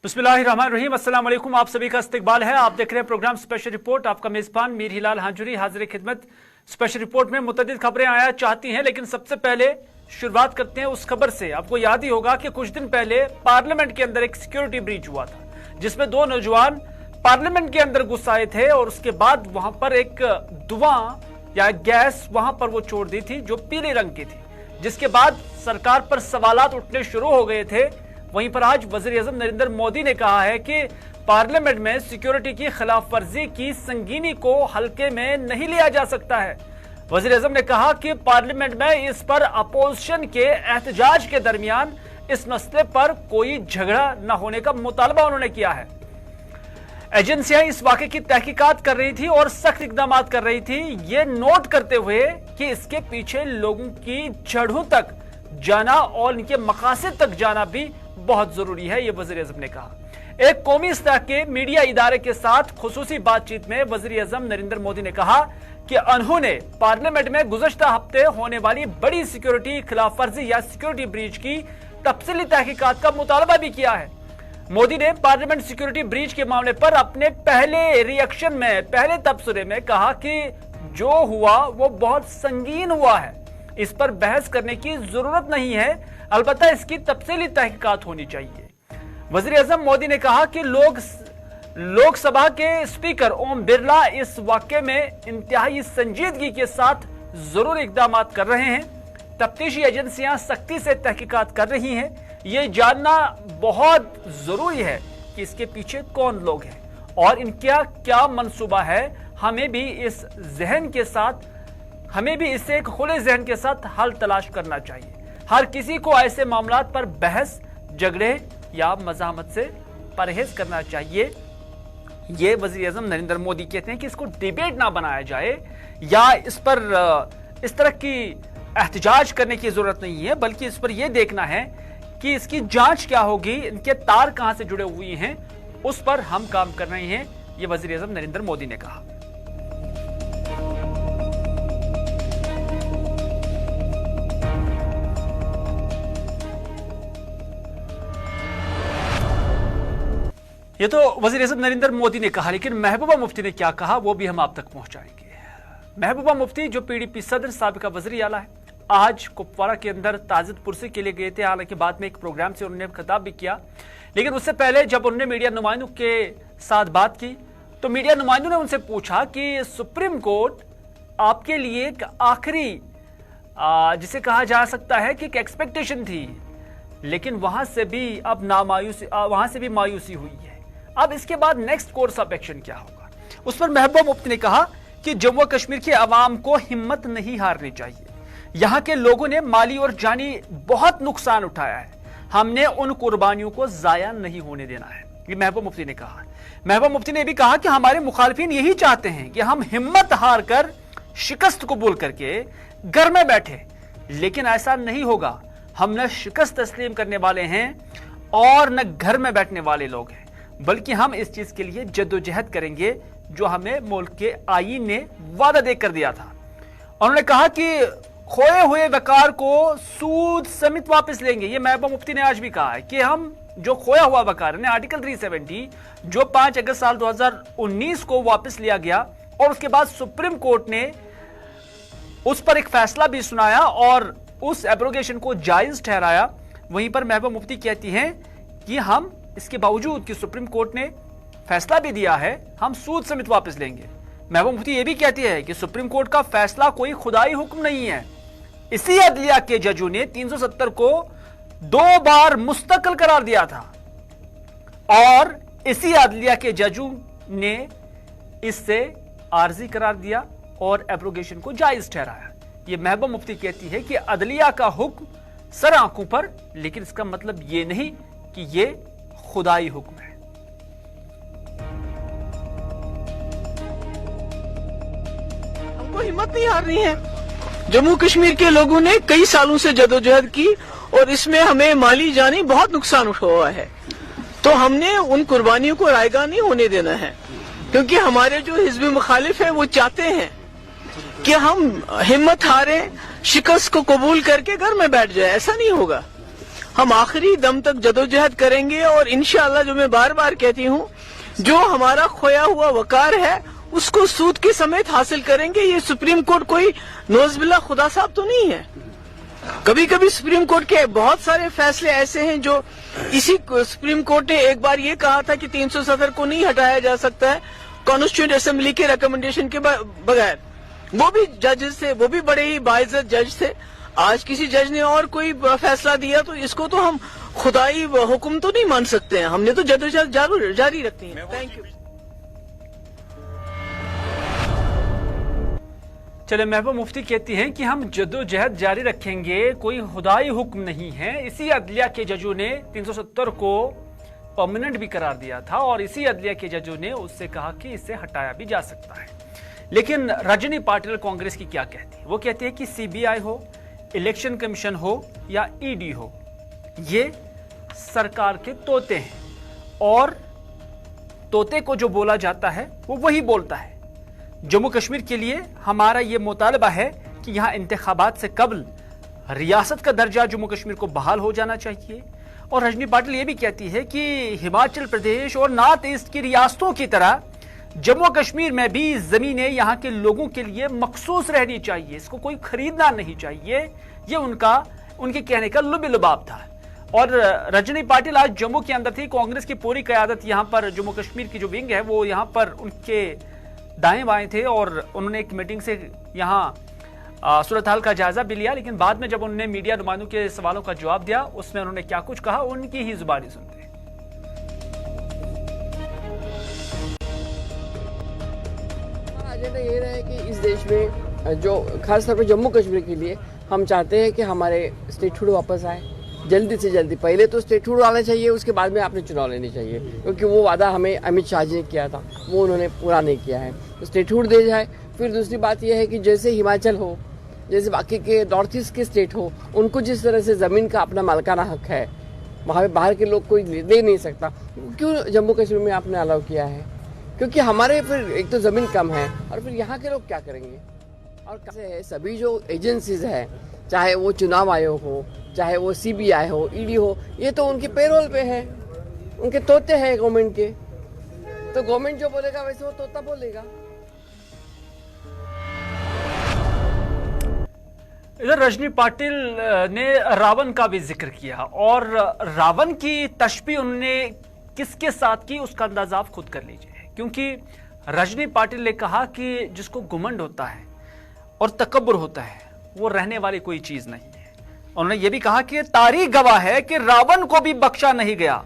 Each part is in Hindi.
बिस्मिल्लाहिर्रहमानिर्रहीम। अस्सलाम वालेकुम। आप सभी का इस्तकबाल है। आप देख रहे हैं प्रोग्राम स्पेशल रिपोर्ट। आपका मेजबान मीर हिलाल हांजुरी हाजिर खिदमत। स्पेशल रिपोर्ट में मुतअद्दिद खबरें आया चाहती हैं, लेकिन सबसे पहले शुरुआत करते हैं उस खबर से। आपको याद ही होगा कि कुछ दिन पहले पार्लियामेंट के अंदर एक सिक्योरिटी ब्रीच हुआ था, जिसमें दो नौजवान पार्लियामेंट के अंदर घुस आए थे और उसके बाद वहां पर एक धुआं या गैस वहां पर वो छोड़ दी थी जो पीले रंग की थी, जिसके बाद सरकार पर सवालात उठने शुरू हो गए थे। वहीं पर आज वज़ीर-ए-आज़म नरेंद्र मोदी ने कहा है कि पार्लियामेंट में सिक्योरिटी की खिलाफ वर्जी की संगीनी को हल्के में नहीं लिया जा सकता है। वज़ीर-ए-आज़म ने कहा कि पार्लियामेंट में इस पर अपोजिशन के एहतजाज के दरमियान इस मसले पर कोई झगड़ा न होने का मुतालबा उन्होंने किया है। एजेंसियां इस वाकये की तहकीकात कर रही थी और सख्त इकदाम कर रही थी, ये नोट करते हुए कि इसके पीछे लोगों की जड़ों तक जाना और इनके मकासद तक जाना भी बहुत जरूरी है, ये वज़ीर-ए-आज़म ने कहा। एक कौमी सतह के मीडिया इदारे के साथ खुसूसी बातचीत में वज़ीर-ए-आज़म नरेंद्र मोदी ने कहा कि उन्होंने पार्लियामेंट में गुज़श्ता हफ्ते होने वाली बड़ी सिक्योरिटी खिलाफ वर्जी या सिक्योरिटी ब्रीच की तफसीली तहकीकात का मुतालबा भी किया है। मोदी ने पार्लियामेंट सिक्योरिटी ब्रीच के मामले पर अपने पहले रिएक्शन में, पहले तबसरे में कहा कि जो हुआ वो बहुत संगीन हुआ है, इस पर बहस करने की जरूरत नहीं है, अलबत्ता इसकी तफसीली तहकीकात होनी चाहिए। वज़ीर-ए-आज़म मोदी ने कहा कि लोकसभा के स्पीकर ओम बिरला इस वाकये में इंतहाई संजीदगी के साथ जरूर इकदाम कर रहे हैं। तफ्तीशी एजेंसियां सख्ती से तहकीकात कर रही हैं। ये जानना बहुत जरूरी है कि इसके पीछे कौन लोग हैं और इनका क्या मंसूबा है। हमें भी इसे एक खुले जहन के साथ हल तलाश करना चाहिए। हर किसी को ऐसे मामलात पर बहस, झगड़े या मज़ाहमत से परहेज करना चाहिए। ये वज़ीर-ए-आज़म नरेंद्र मोदी कहते हैं कि इसको डिबेट ना बनाया जाए या इस पर इस तरह की एहतजाज करने की जरूरत नहीं है, बल्कि इस पर यह देखना है कि इसकी जांच क्या होगी, इनके तार कहां से जुड़े हुए हैं, उस पर हम काम कर रहे हैं, ये वज़ीर-ए-आज़म नरेंद्र मोदी ने कहा। ये तो वज़ीर-ए-आज़म नरेंद्र मोदी ने कहा, लेकिन महबूबा मुफ्ती ने क्या कहा वो भी हम आप तक पहुंचाएंगे। महबूबा मुफ्ती जो पीडीपी सदर साबिका वज़ीर आला है, आज कुपवारा के अंदर ताज़ियत पुरसी के लिए गए थे। हालांकि बाद में एक प्रोग्राम से उन्होंने खिताब भी किया, लेकिन उससे पहले जब उन्होंने मीडिया नुमाइंदों के साथ बात की तो मीडिया नुमाइंदों ने उनसे पूछा कि सुप्रीम कोर्ट आपके लिए एक आखिरी जिसे कहा जा सकता है कि एक एक्सपेक्टेशन थी, लेकिन वहां से भी मायूसी हुई है। अब इसके बाद नेक्स्ट कोर्स ऑफ एक्शन क्या होगा? उस पर महबूबा मुफ्ती ने कहा कि जम्मू कश्मीर के अवाम को हिम्मत नहीं हारनी चाहिए। यहां के लोगों ने माली और जानी बहुत नुकसान उठाया है, हमने उन कुर्बानियों को जाया नहीं होने देना है, ये महबूबा मुफ्ती ने कहा। महबूबा मुफ्ती ने भी कहा कि हमारे मुखालिफिन यही चाहते हैं कि हम हिम्मत हार कर, शिकस्त कबूल करके घर में बैठे, लेकिन ऐसा नहीं होगा। हम न शिकस्त तस्लीम करने वाले हैं और न घर में बैठने वाले लोग हैं, बल्कि हम इस चीज के लिए जद्दोजहद करेंगे जो हमें मुल्क के आईन ने वादा देकर दिया था। उन्होंने कहा कि खोए हुए वकार को सूद समेत वापस लेंगे। ये महबूबा मुफ्ती ने आज भी कहा है कि हम जो खोया हुआ वकार है, आर्टिकल 370 जो 5 अगस्त साल 2019 को वापस लिया गया और उसके बाद सुप्रीम कोर्ट ने उस पर एक फैसला भी सुनाया और उस एब्रोगेशन को जायज ठहराया। वहीं पर महबूबा मुफ्ती कहती हैं कि हम इसके बावजूद कि सुप्रीम कोर्ट ने फैसला भी दिया है, हम सूद समेत वापस लेंगे। महबूबा मुफ्ती ये भी कहती है कि सुप्रीम कोर्ट का फैसला कोई खुदाई हुक्म नहीं है। इसी अदलिया के जजों ने 370 को 2 बार मुस्तकिल करार दिया था और इसी अदलिया के जजों ने इससे आर्जी करार दिया और एब्रोगेशन को जायज ठहराया। ये महबूबा मुफ्ती कहती है कि अदलिया का हुक्म सर आंखों पर, लेकिन इसका मतलब ये नहीं कि ये खुदाई हुक्म है। हमको हिम्मत नहीं हारनी है। जम्मू कश्मीर के लोगों ने कई सालों से जदोजहद की और इसमें हमें माली जानी बहुत नुकसान हुआ है, तो हमने उन कुर्बानियों को रायगा नहीं होने देना है, क्योंकि हमारे जो हिज़्ब मुखालिफ है वो चाहते हैं कि हम हिम्मत हारें, शिकस्त को कबूल करके घर में बैठ जाए। ऐसा नहीं होगा। हम आखिरी दम तक जदोजहद करेंगे और इंशाअल्लाह, जो मैं बार बार कहती हूँ, जो हमारा खोया हुआ वकार है उसको सूद के समेत हासिल करेंगे। ये सुप्रीम कोर्ट कोई नौज़बिल्ला खुदा साहब तो नहीं है। कभी कभी सुप्रीम कोर्ट के बहुत सारे फैसले ऐसे हैं जो इसी सुप्रीम कोर्ट ने एक बार ये कहा था कि 370 को नहीं हटाया जा सकता है कॉन्स्टिट्यूएंट असेंबली के रिकमेंडेशन के बगैर। वो भी जजेस थे, वो भी बड़े ही बाइज्जत जज थे। आज किसी जज ने और कोई फैसला दिया तो इसको तो हम खुदाई हुक्म तो नहीं मान सकते हैं। हमने तो जदोजहद जारी रखनी है। Thank you. चले, महबूबा मुफ्ती कहती हैं कि हम जदोजहद जारी रखेंगे, कोई खुदाई हुक्म नहीं है। इसी अदलिया के जजों ने 370 को परमानेंट भी करार दिया था और इसी अदलिया के जजों ने उससे कहा कि इसे हटाया भी जा सकता है। लेकिन रजनी पाटिल कांग्रेस की क्या कहती है? वो कहती है कि सीबीआई हो, इलेक्शन कमीशन हो या ईडी हो, ये सरकार के तोते हैं और तोते को जो बोला जाता है वो वही बोलता है। जम्मू कश्मीर के लिए हमारा ये मुतालबा है कि यहां इंतखाबात से कबल रियासत का दर्जा जम्मू कश्मीर को बहाल हो जाना चाहिए। और रजनी पाटिल ये भी कहती है कि हिमाचल प्रदेश और नॉर्थ ईस्ट की रियासतों की तरह जम्मू कश्मीर में भी जमीनें यहां के लोगों के लिए मखसूस रहनी चाहिए, इसको कोई खरीदना नहीं चाहिए। ये उनके कहने का लुब-ए-लुबाब था। और रजनी पाटिल आज जम्मू के अंदर थी। कांग्रेस की पूरी क़यादत यहां पर, जम्मू कश्मीर की जो विंग है वो यहां पर उनके दाएं बाएं थे और उन्होंने एक मीटिंग से यहां सूरत हाल का जायजा भी लिया। लेकिन बाद में जब उन्होंने मीडिया नुमाइंदों के सवालों का जवाब दिया, उसमें उन्होंने क्या कुछ कहा, उनकी ही जुबानी सुनते हैं। एजेंडा ये रहा है कि इस देश में जो खास तौर पर जम्मू कश्मीर के लिए हम चाहते हैं कि हमारे स्टेटहुड वापस आए जल्दी से जल्दी। पहले तो स्टेटहुड आना चाहिए, उसके बाद में आपने चुनाव लेने चाहिए, क्योंकि वो वादा हमें अमित शाह जी ने किया था, वो उन्होंने पूरा नहीं किया है। तो स्टेटहुड दे जाए। फिर दूसरी बात यह है कि जैसे हिमाचल हो, जैसे बाकी के नॉर्थ ईस्ट के स्टेट हो, उनको जिस तरह से ज़मीन का अपना मालिकाना हक है, वहाँ पे बाहर के लोग कोई दे नहीं सकता। क्यों जम्मू कश्मीर में आपने अलाउ किया है? क्योंकि हमारे फिर एक तो ज़मीन कम है और फिर यहाँ के लोग क्या करेंगे। और कैसे है, सभी जो एजेंसीज है, चाहे वो चुनाव आयोग हो, चाहे वो सीबीआई हो, ईडी हो, ये तो उनके पेरोल पे है, उनके तोते हैं गवर्नमेंट के। तो गवर्नमेंट जो बोलेगा वैसे वो तोता बोलेगा। इधर रजनी पाटिल ने रावण का भी जिक्र किया और रावण की तशबीह उन्होंने किसके साथ की उसका अंदाजा आप खुद कर लीजिए। क्योंकि रजनी पाटिल ने कहा कि जिसको घुमंड होता है और तकब्बुर होता है वो रहने वाली कोई चीज नहीं है। उन्होंने ये भी कहा कि तारीख गवाह है कि रावण को भी बख्शा नहीं गया।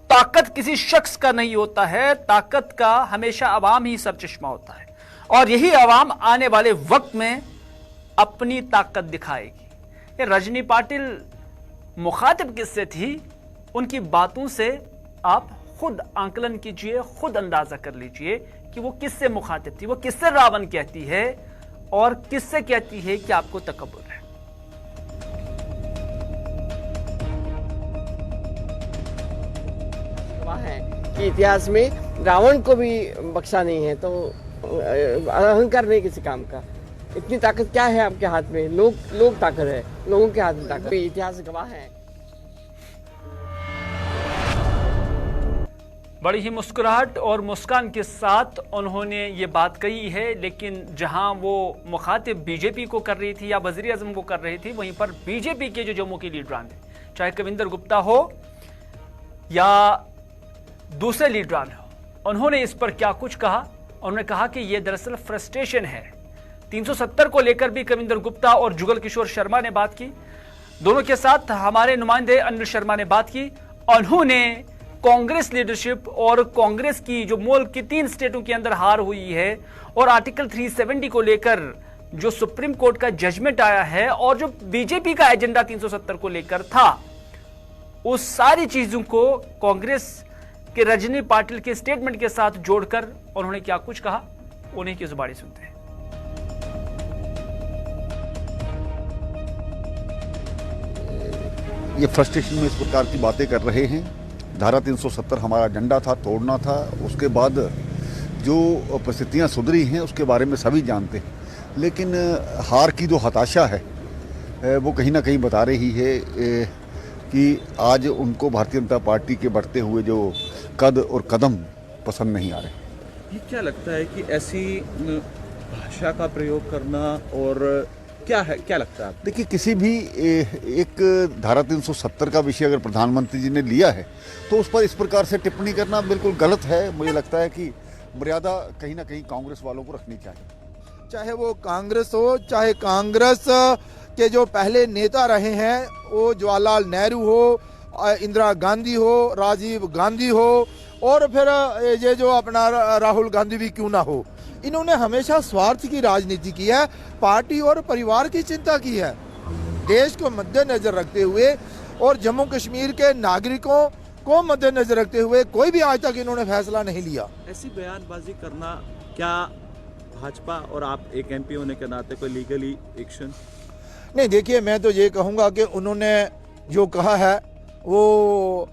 ताकत किसी शख्स का नहीं होता है, ताकत का हमेशा अवाम ही सरचश्मा होता है और यही अवाम आने वाले वक्त में अपनी ताकत दिखाएगी। ये रजनी पाटिल मुखातिब किससे थी, उनकी बातों से आप खुद आंकलन कीजिए, खुद अंदाजा कर लीजिए कि वो किससे मुखातिब थी, वो किससे रावण कहती है और किससे कहती है कि आपको तकब्बुर है। है कि इतिहास में रावण को भी बख्शा नहीं है। तो अहंकार नहीं किसी काम का। इतनी ताकत क्या है आपके हाथ में? लोग ताकत है, लोगों के हाथ में ताकत। इतिहास गवाह है। बड़ी ही मुस्कुराहट और मुस्कान के साथ उन्होंने ये बात कही है। लेकिन जहां वो मुखातिब बीजेपी को कर रही थी या वज़ीर आज़म को कर रही थी, वहीं पर बीजेपी के जो जम्मू के लीडरान थे, चाहे कविंदर गुप्ता हो या दूसरे लीडरान हो, उन्होंने इस पर क्या कुछ कहा। उन्होंने कहा कि यह दरअसल फ्रस्ट्रेशन है। 370 को लेकर भी कविंदर गुप्ता और जुगल किशोर शर्मा ने बात की। दोनों के साथ हमारे नुमाइंदे अनिल शर्मा ने बात की। उन्होंने कांग्रेस लीडरशिप और कांग्रेस की जो मुल्क की 3 स्टेटों के अंदर हार हुई है और आर्टिकल 370 को लेकर जो सुप्रीम कोर्ट का जजमेंट आया है और जो बीजेपी का एजेंडा 370 को लेकर था, उस सारी चीजों को कांग्रेस के रजनी पाटिल के स्टेटमेंट के साथ जोड़कर उन्होंने क्या कुछ कहा, उन्हीं की जुबानी सुनते हैं। ये फ्रस्ट्रेशन में इस प्रकार की बातें कर रहे हैं। धारा 370 हमारा एजेंडा था, तोड़ना था। उसके बाद जो परिस्थितियाँ सुधरी हैं उसके बारे में सभी जानते हैं, लेकिन हार की जो हताशा है वो कहीं ना कहीं बता रही है कि आज उनको भारतीय जनता पार्टी के बढ़ते हुए जो कद और कदम पसंद नहीं आ रहे। ये क्या लगता है कि ऐसी भाषा का प्रयोग करना और क्या लगता है आपको? देखिए, किसी भी एक धारा 370 का विषय अगर प्रधानमंत्री जी ने लिया है तो उस पर इस प्रकार से टिप्पणी करना बिल्कुल गलत है। मुझे लगता है कि मर्यादा कहीं ना कहीं कांग्रेस वालों को रखनी चाहिए। चाहे वो कांग्रेस हो, चाहे कांग्रेस के जो पहले नेता रहे हैं, वो जवाहरलाल नेहरू हो, इंदिरा गांधी हो, राजीव गांधी हो, और फिर ये जो अपना राहुल गांधी भी क्यों ना हो, इन्होंने हमेशा स्वार्थ की राजनीति की है, पार्टी और परिवार की चिंता की है, देश को मद्देनजर रखते हुए और जम्मू कश्मीर के नागरिकों को मद्देनजर रखते हुए कोई भी आज तक इन्होंने फैसला नहीं लिया। ऐसी बयानबाजी करना क्या भाजपा और आप एक एमपी होने के नाते कोई लीगली एक्शन? नहीं, देखिए, मैं तो ये कहूँगा कि उन्होंने जो कहा है वो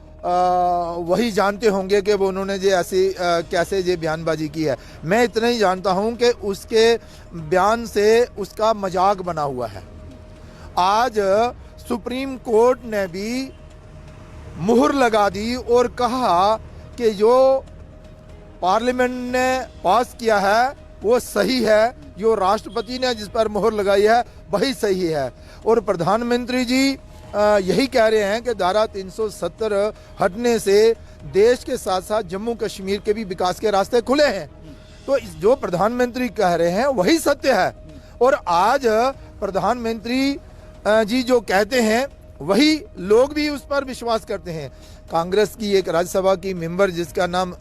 वही जानते होंगे कि वो उन्होंने जो ऐसी कैसे ये बयानबाजी की है। मैं इतना ही जानता हूं कि उसके बयान से उसका मजाक बना हुआ है। आज सुप्रीम कोर्ट ने भी मुहर लगा दी और कहा कि जो पार्लियामेंट ने पास किया है वो सही है, जो राष्ट्रपति ने जिस पर मुहर लगाई है वही सही है। और प्रधानमंत्री जी यही कह रहे हैं कि धारा 370 हटने से देश के साथ साथ जम्मू कश्मीर के भी विकास के रास्ते खुले हैं। तो जो प्रधानमंत्री कह रहे हैं वही सत्य है, और आज प्रधानमंत्री जी जो कहते हैं वही लोग भी उस पर विश्वास करते हैं। कांग्रेस की एक राज्यसभा की मेंबर जिसका नाम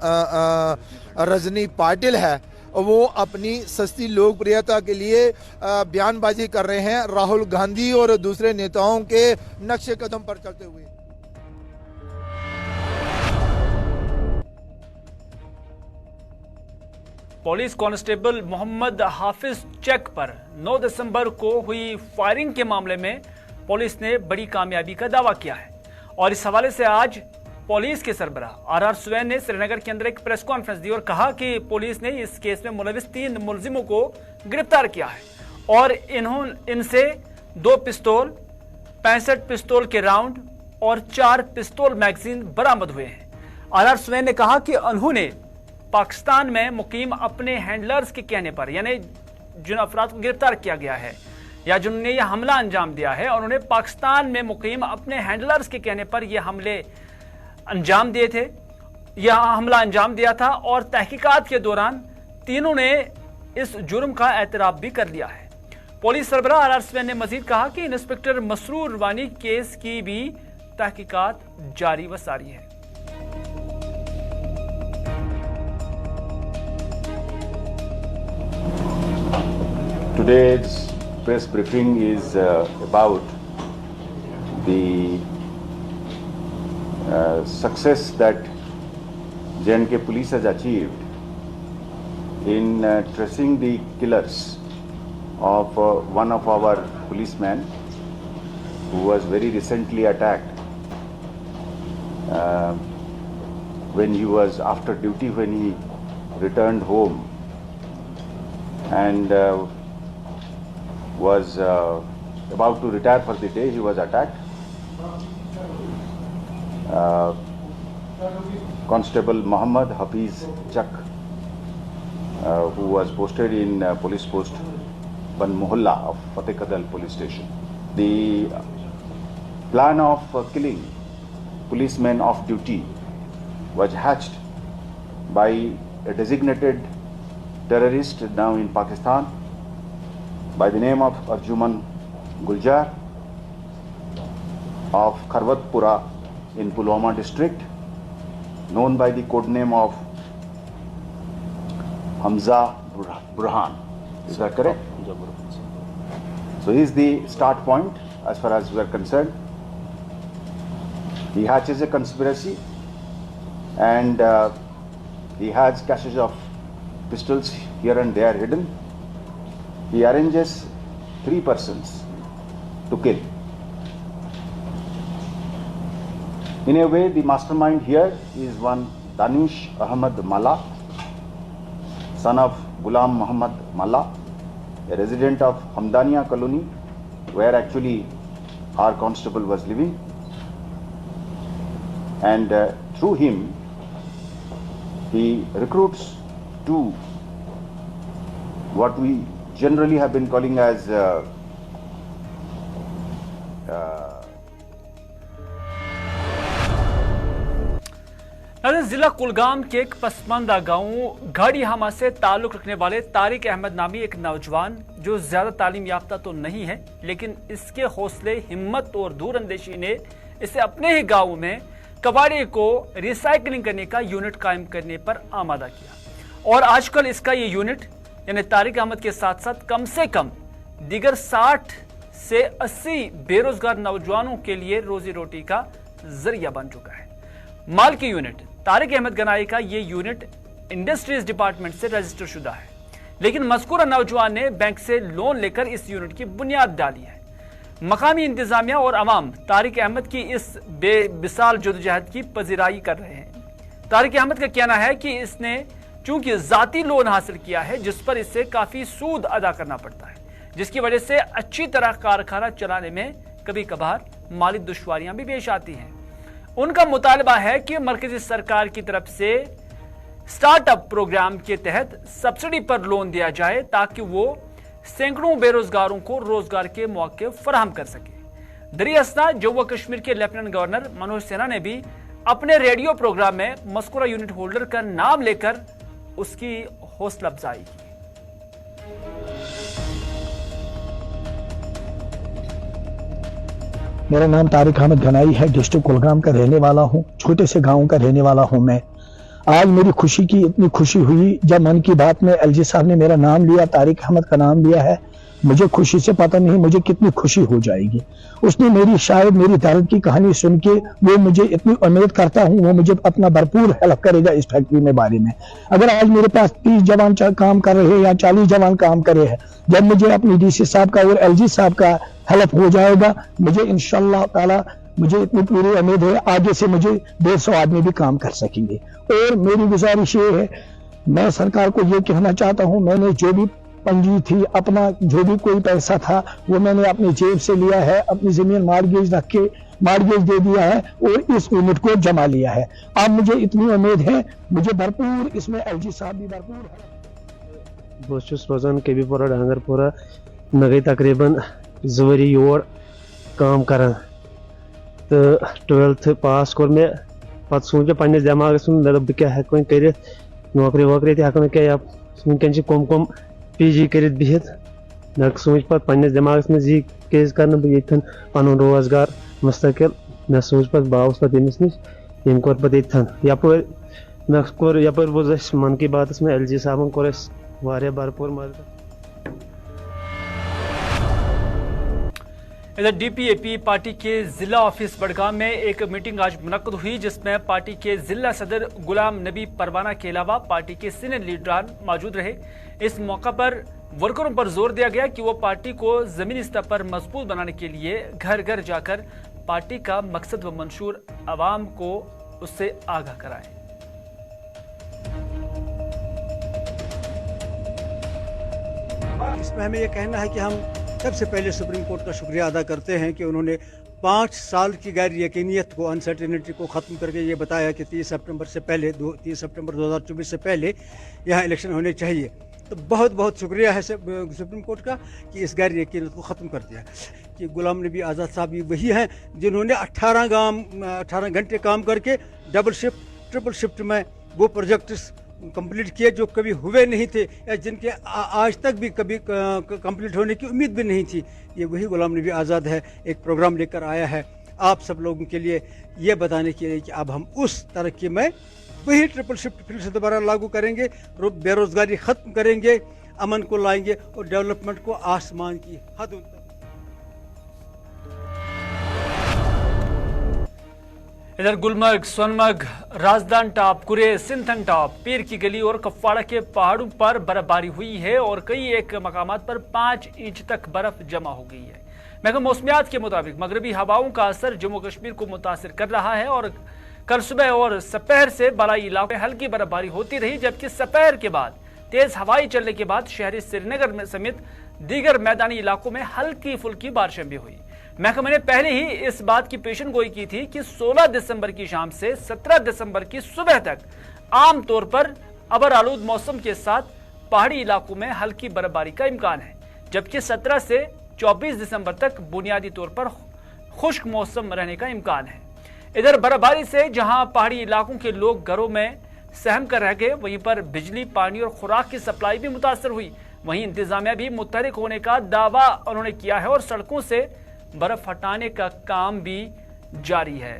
रजनी पाटिल है, वो अपनी सस्ती लोकप्रियता के लिए बयानबाजी कर रहे हैं राहुल गांधी और दूसरे नेताओं के नक्शे कदम पर चलते हुए। पुलिस कांस्टेबल मोहम्मद हाफिज चेक पर 9 दिसंबर को हुई फायरिंग के मामले में पुलिस ने बड़ी कामयाबी का दावा किया है, और इस हवाले से आज पुलिस के सरबराह आर सुवैन ने श्रीनगर के अंदर एक प्रेस कॉन्फ्रेंस दी और कहा कि पुलिस ने इस केस में मुलविस 3 मुलजिमों को गिरफ्तार किया है और इनसे 2 पिस्तौल, 65 पिस्तौल के राउंड और 4 पिस्तौल मैगजीन बरामद हुए हैं। आर सुवैन ने कहा कि उन्होंने पाकिस्तान में मुकीम अपने हैंडलर्स के कहने पर, यानी जिन अफराद को गिरफ्तार किया गया है या जिन्होंने यह हमला अंजाम दिया है, उन्होंने पाकिस्तान में मुकीम अपने हैंडलर्स के कहने पर यह हमले अंजाम दिए थे, यह हमला अंजाम दिया था, और तहकीकात के दौरान तीनों ने इस जुर्म का एतराफ भी कर लिया है। पुलिस सरबराह आर सुवैन ने मजीद कहा कि इंस्पेक्टर मसरूर वानी केस की भी तहकीकात जारी व सारी है। Today's press briefing is about the success that J&K police has achieved in tracing the killers of one of our policemen who was very recently attacked when he was after duty, when he returned home and was about to retire for the day. He was attacked. Constable Mohammed Hafiz Chak, who was posted in police post Ban Mohalla of Fateh Kadal police station. The plan of killing policemen off duty was hatched by a designated terrorist now in Pakistan by the name of Arjuman Guljar of Kharwatpura in Pulwama district, known by the code name of Hamza Burhan. Is that correct? So he is the start point as far as we are concerned. He hatches a conspiracy and he has caches of pistols here and there hidden. He arranges 3 persons to kill. In a way, the mastermind here is one Danish Ahmad Malla, son of Ghulam Muhammad Malla, a resident of Hamdania colony, where actually our constable was living. and through him he recruits to what we generally have been calling as जिला कुलगाम के एक पसमानदा गांव घाड़ीहामा से ताल्लुक रखने वाले तारिक अहमद नामी एक नौजवान जो ज्यादा तालीम याफ्ता तो नहीं है, लेकिन इसके हौसले, हिम्मत और दूरअंदेशी ने इसे अपने ही गांव में कबाड़े को रिसाइकलिंग करने का यूनिट कायम करने पर आमादा किया। और आजकल इसका ये यूनिट यानी तारिक अहमद के साथ साथ कम से कम दीगर 60 से 80 बेरोजगार नौजवानों के लिए रोजी रोटी का जरिया बन चुका है। माल की यूनिट तारिक अहमद गनाई का ये यूनिट इंडस्ट्रीज डिपार्टमेंट से रजिस्टर शुदा है, लेकिन मज़कूरा नौजवान ने बैंक से लोन लेकर इस यूनिट की बुनियाद डाली है। मकामी इंतजामिया और अवाम तारिक अहमद की इस बेमिसाल जदोजहद की पजीराई कर रहे हैं। तारिक अहमद का कहना है कि इसने चूंकि जाती लोन हासिल किया है जिस पर इसे काफी सूद अदा करना पड़ता है, जिसकी वजह से अच्छी तरह कारखाना चलाने में कभी कभार माली दुश्वारियां भी पेश आती हैं। उनका मुतालबा है कि मरकजी सरकार की तरफ से स्टार्टअप प्रोग्राम के तहत सब्सिडी पर लोन दिया जाए ताकि वो सैकड़ों बेरोजगारों को रोजगार के मौके फराहम कर सके। दरियासना जम्मू कश्मीर के लेफ्टिनेंट गवर्नर मनोज सिन्हा ने भी अपने रेडियो प्रोग्राम में मज़कूरा यूनिट होल्डर का नाम लेकर उसकी हौसला अफजाई की। मेरा नाम तारिक अहमद गनाई है, डिस्ट्रिक्ट कुलगाम का रहने वाला हूँ, छोटे से गांव का रहने वाला हूँ मैं। आज मेरी खुशी की इतनी खुशी हुई जब मन की बात में एलजी साहब ने मेरा नाम लिया, तारिक अहमद का नाम लिया है। मुझे खुशी से पता नहीं मुझे कितनी खुशी हो जाएगी। उसने मेरी शायद मेरी दर्द की कहानी सुन के वो मुझे इतनी उम्मीद करता हूँ वो मुझे अपना भरपूर हेल्प करेगा इस फैक्ट्री में बारे में। अगर आज मेरे पास 30 जवान काम कर रहे हैं या 40 जवान काम कर रहे हैं, जब मुझे अपनी डीसी साहब का और एलजी साहब का हेल्प हो जाएगा, मुझे इंशाअल्लाह ताला मुझे इतनी पूरी उम्मीद है आगे से मुझे 150 आदमी भी काम कर सकेंगे। और मेरी गुजारिश ये है, मैं सरकार को ये कहना चाहता हूँ, मैंने जो भी पंजी थी, अपना जो भी कोई पैसा था वो मैंने अपनी जेब से लिया है, अपनी जमीन मार्गेज रख के मार्गेज दे दिया है और इस यूनिट को जमा लिया है। अब मुझे इतनी उम्मीद है, मुझे भरपूर इसमें एलजी साहब भी भरपूर है। बहुत रोजान केबीपोरा डांगरपोरा मे गई तकरीबन 2 वरी योर काम करान तो 12th पास कोर मे पत सोचे पन्निस दिमागस मे दोप क्या हेक वन कर नौकरी वोकरी ते हेको क्या वनकन कम पीजी कर बिहित मे सोच पे पन्निस दिमागस मे यह केस कर बन पन रोजगार मुस्तकिल मे सोच पे बावस पे अमिस नश यम कोर पे यपर मे कोर यपर बोज मन की बात में एलजी साहबन कोर वारिया भरपूर मदद। इधर डीपीएपी पार्टी के जिला ऑफिस बड़गाम में एक मीटिंग आज मुनक्कद हुई जिसमें पार्टी के जिला सदर गुलाम नबी परवाना के अलावा पार्टी के सीनियर लीडरान मौजूद रहे। इस मौका पर वर्करों पर जोर दिया गया कि वो पार्टी को जमीनी स्तर पर मजबूत बनाने के लिए घर घर जाकर पार्टी का मकसद व मंशूर आवाम को उससे आगाह कराएं। इसमें हमें यह कहना है कि हम सबसे पहले सुप्रीम कोर्ट का शुक्रिया अदा करते हैं कि उन्होंने 5 साल की गैर यकीनियत को, अनसर्टेनिटी को ख़त्म करके ये बताया कि 30 सितंबर से पहले 30 सितंबर 2024 से पहले यहाँ इलेक्शन होने चाहिए। तो बहुत बहुत शुक्रिया है सुप्रीम कोर्ट का कि इस गैर यकीनियत को ख़त्म कर दिया। कि गुलाम नबी आज़ाद साहब ये वही हैं जिन्होंने 18 घंटे काम करके डबल शिफ्ट ट्रिपल शिफ्ट में वो प्रोजेक्ट्स कंप्लीट किए जो कभी हुए नहीं थे या जिनके आज तक भी कभी कंप्लीट होने की उम्मीद भी नहीं थी। ये वही गुलाम नबी आज़ाद है, एक प्रोग्राम लेकर आया है आप सब लोगों के लिए ये बताने के लिए कि अब हम उस तरक्की में वही ट्रिपल शिफ्ट फिर से दोबारा लागू करेंगे, बेरोजगारी ख़त्म करेंगे, अमन को लाएंगे और डेवलपमेंट को आसमान की हद तक। इधर गुलमर्ग, सोनमर्ग, राजदान टॉप, कुरे, सिंथन टॉप, पीर की गली और कफवाड़ा के पहाड़ों पर बर्फबारी हुई है और कई एक मकामात पर 5 इंच तक बर्फ जमा हो गई है। महकमा मौसमियात के मुताबिक मगरबी हवाओं का असर जम्मू कश्मीर को मुतासिर कर रहा है और कल सुबह और सपहर से बलाई इलाकों में हल्की बर्फबारी होती रही, जबकि सपहर के बाद तेज हवाई चलने के बाद शहरी श्रीनगर में समेत दीगर मैदानी इलाकों में हल्की फुल्की बारिशें भी हुई। महकमे ने पहले ही इस बात की पेशन गोई की थी कि 16 दिसंबर की शाम से 17 दिसंबर की सुबह तक आमतौर पर अबर आलूद मौसम के साथ पहाड़ी इलाकों में हल्की बर्फबारी का इम्कान है, जबकि 17 से 24 दिसंबर तक बुनियादी तौर पर खुश्क मौसम रहने का इम्कान है। इधर बर्फबारी से जहां पहाड़ी इलाकों के लोग घरों में सहम कर रह गए, वहीं पर बिजली, पानी और खुराक की सप्लाई भी मुतासर हुई। वहीं इंतजामिया भी मुतहरिक होने का दावा उन्होंने किया है और सड़कों से बर्फ हटाने का काम भी जारी है।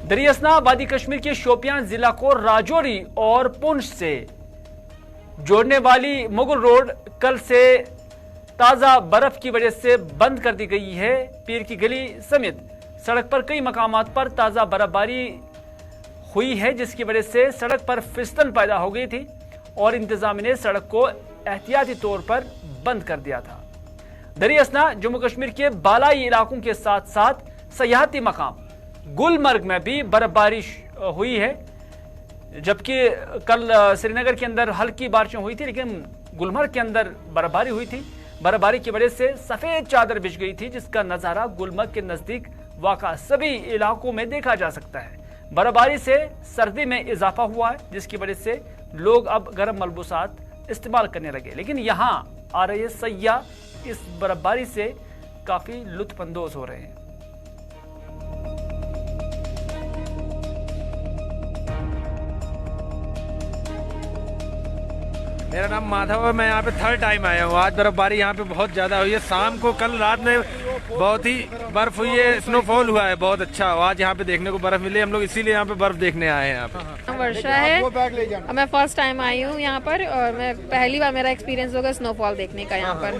दरियासना वादी कश्मीर के शोपियां जिला को राजौरी और पुंछ से जोड़ने वाली मुगल रोड कल से ताजा बर्फ की वजह से बंद कर दी गई है। पीर की गली समेत सड़क पर कई मकामात पर ताजा बर्फबारी हुई है, जिसकी वजह से सड़क पर फिसलन पैदा हो गई थी और इंतजामिया ने सड़क को एहतियाती तौर पर बंद कर दिया था। दरियासना जम्मू कश्मीर के बालाई इलाकों के साथ साथ सयाहती मकाम गुलमर्ग में भी बर्फबारी हुई है, जबकि कल श्रीनगर के अंदर हल्की बारिशें हुई थी, लेकिन गुलमर्ग के अंदर बर्फबारी हुई थी। बर्फबारी की वजह से सफेद चादर बिछ गई थी, जिसका नजारा गुलमर्ग के नजदीक वाक़ा सभी इलाकों में देखा जा सकता है। बर्फबारी से सर्दी में इजाफा हुआ है, जिसकी वजह से लोग अब गर्म मलबूसात इस्तेमाल करने लगे, लेकिन यहाँ आ रहे सयाह इस बर्फबारी से काफी लुत्फानंदोज हो रहे हैं। मेरा नाम माधव है, मैं यहाँ पे थर्ड टाइम आया हूँ। आज बर्फबारी यहाँ पे बहुत ज़्यादा हुई है। शाम को कल रात में बहुत ही बर्फ हुई है, स्नोफॉल हुआ है बहुत अच्छा। आज यहाँ पे देखने को बर्फ मिली, हम लोग इसीलिए यहाँ पे बर्फ देखने आए हैं। यहाँ पे वर्षा है, मैं फर्स्ट टाइम आई हूँ यहाँ पर और मैं पहली बार मेरा एक्सपीरियंस होगा स्नोफॉल देखने का यहाँ पर।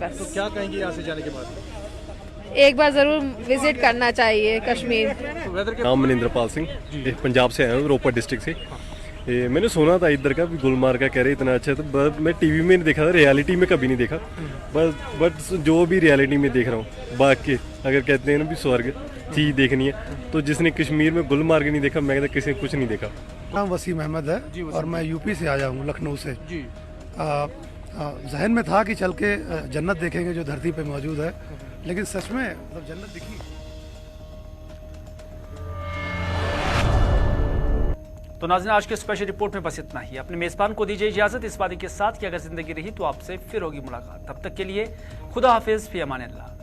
बस तो क्या कहेंगे यहाँ से जाने के बाद? एक बार जरूर विजिट करना चाहिए कश्मीर। नाम मनिंद्रपाल सिंह, पंजाब से आया हूँ, रोपड़ डिस्ट्रिक्ट से। मैंने सुना था इधर का गुलमर्ग का, कह रहे इतना अच्छा, तो मैं टीवी में नहीं देखा था, रियलिटी में कभी नहीं देखा। बट जो भी रियलिटी में देख रहा हूँ, बाकी अगर कहते हैं ना भी स्वर्ग चीज देखनी है, तो जिसने कश्मीर में गुलमर्ग नहीं देखा, मैं कहता किसी ने कुछ नहीं देखा। नाम वसीम अहमद है और मैं यूपी से आया हूँ, लखनऊ से। जहन में था कि चल के जन्नत देखेंगे जो धरती पे मौजूद है, लेकिन सच में मतलब जन्नत दिखी। तो नाज़रीन, आज के स्पेशल रिपोर्ट में बस इतना ही। अपने मेजबान को दीजिए इजाजत इस वादे के साथ कि अगर जिंदगी रही तो आपसे फिर होगी मुलाकात। तब तक के लिए खुदा हाफिज, फी अमान अल्लाह।